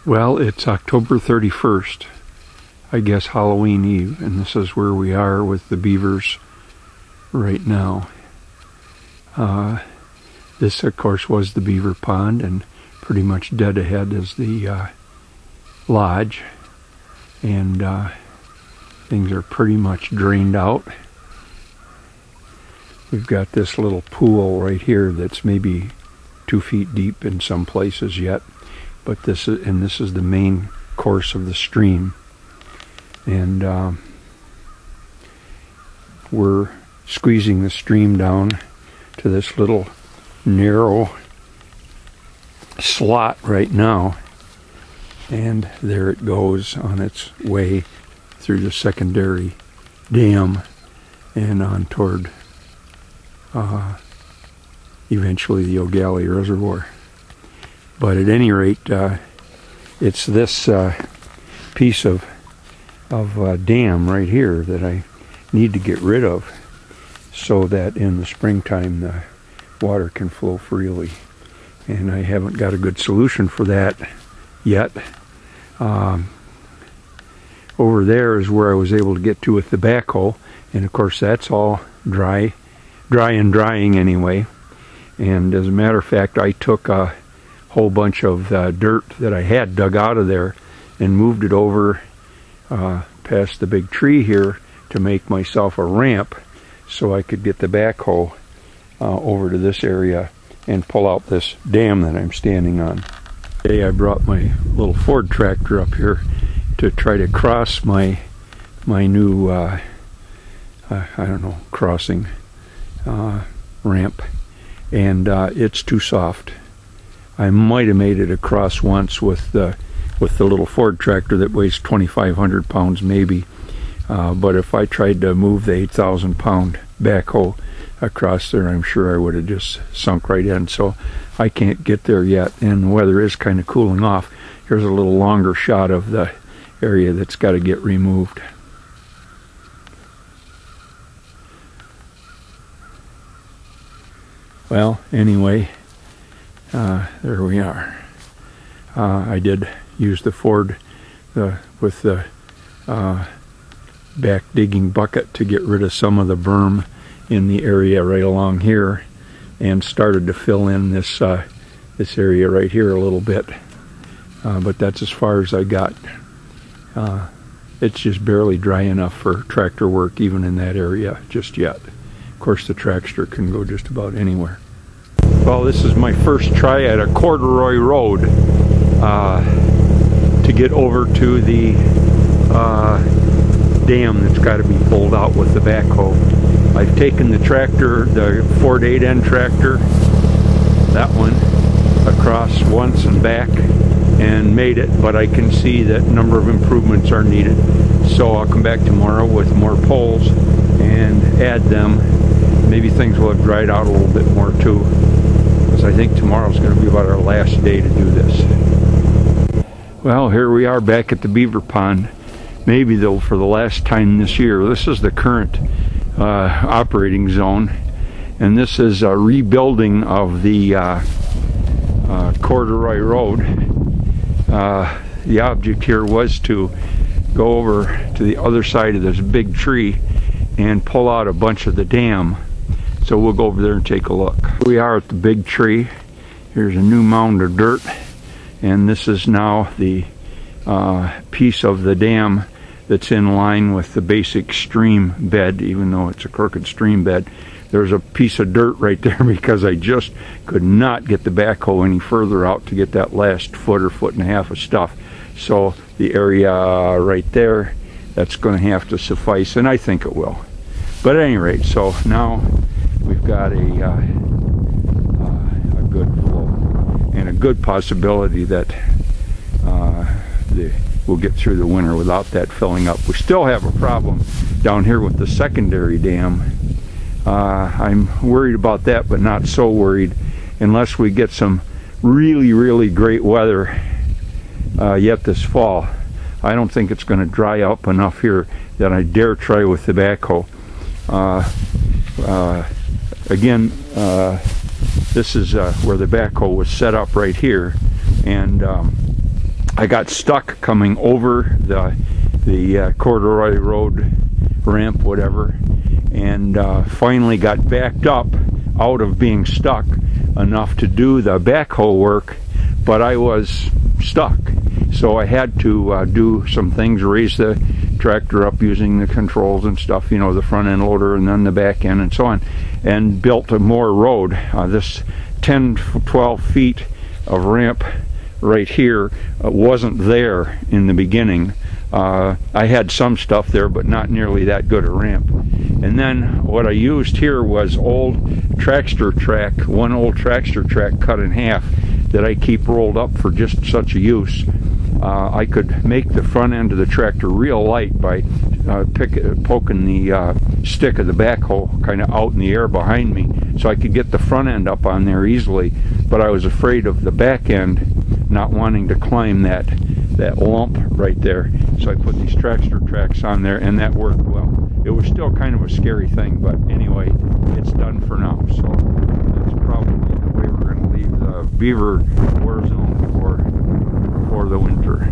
Well, it's October 31st, I guess Halloween Eve, and this is where we are with the beavers right now. This, of course, was the beaver pond, and pretty much dead ahead is the lodge, and things are pretty much drained out. We've got this little pool right here that's maybe 2 feet deep in some places yet. But this is the main course of the stream, and we're squeezing the stream down to this little narrow slot right now, and there it goes on its way through the secondary dam and on toward eventually the O'Galley Reservoir. But at any rate, it's this piece of dam right here that I need to get rid of so that in the springtime the water can flow freely. And I haven't got a good solution for that yet. Over there is where I was able to get to with the backhoe, and of course that's all dry and drying anyway. And as a matter of fact, I took a whole bunch of dirt that I had dug out of there and moved it over past the big tree here to make myself a ramp so I could get the backhoe over to this area and pull out this dam that I'm standing on. Today I brought my little Ford tractor up here to try to cross my new I don't know, crossing ramp, and it's too soft. I might have made it across once with the little Ford tractor that weighs 2,500 pounds maybe, but if I tried to move the 8,000 pound backhoe across there, I'm sure I would have just sunk right in. So I can't get there yet, and the weather is kind of cooling off. Here's a little longer shot of the area that's got to get removed. Well, anyway, there we are. I did use the Ford with the back digging bucket to get rid of some of the berm in the area right along here, and started to fill in this area right here a little bit. But that's as far as I got. It's just barely dry enough for tractor work even in that area just yet. Of course, the tractor can go just about anywhere. Well, this is my first try at a corduroy road to get over to the dam that's got to be pulled out with the backhoe. I've taken the tractor, the Ford 8N tractor, that one, across once and back and made it, but I can see that a number of improvements are needed. So I'll come back tomorrow with more poles and add them. Maybe things will have dried out a little bit more too, because I think tomorrow's going to be about our last day to do this. Well, here we are back at the beaver pond, maybe though for the last time this year. This is the current operating zone, and this is a rebuilding of the corduroy road. The object here was to go over to the other side of this big tree and pull out a bunch of the dam. So we'll go over there and take a look. We are at the big tree. Here's a new mound of dirt, and this is now the piece of the dam that's in line with the basic stream bed, even though it's a crooked stream bed. There's a piece of dirt right there because I just could not get the backhoe any further out to get that last foot or foot and a half of stuff. So the area right there, that's going to have to suffice, and I think it will. But at any rate, so now we've got a good flow and a good possibility that we'll get through the winter without that filling up. We still have a problem down here with the secondary dam. I'm worried about that, but not so worried unless we get some really great weather yet this fall. I don't think it's going to dry up enough here that I dare try with the backhoe. Again, this is where the backhoe was set up right here, and I got stuck coming over the corduroy road ramp, whatever, and finally got backed up out of being stuck enough to do the backhoe work, but I was stuck. So I had to do some things, raise the tractor up using the controls and stuff, you know, the front end loader and then the back end and so on, and built a more road. This 10-12 feet of ramp right here wasn't there in the beginning. I had some stuff there, but not nearly that good a ramp. And then what I used here was old trackster track, one old trackster track cut in half that I keep rolled up for just such a use. I could make the front end of the tractor real light by poking the stick of the backhoe kind of out in the air behind me, so I could get the front end up on there easily. But I was afraid of the back end not wanting to climb that lump right there, so I put these trackster tracks on there, and that worked well. It was still kind of a scary thing, but anyway, it's done for now. So that's probably the way we're going to leave the beaver war zone for the winter.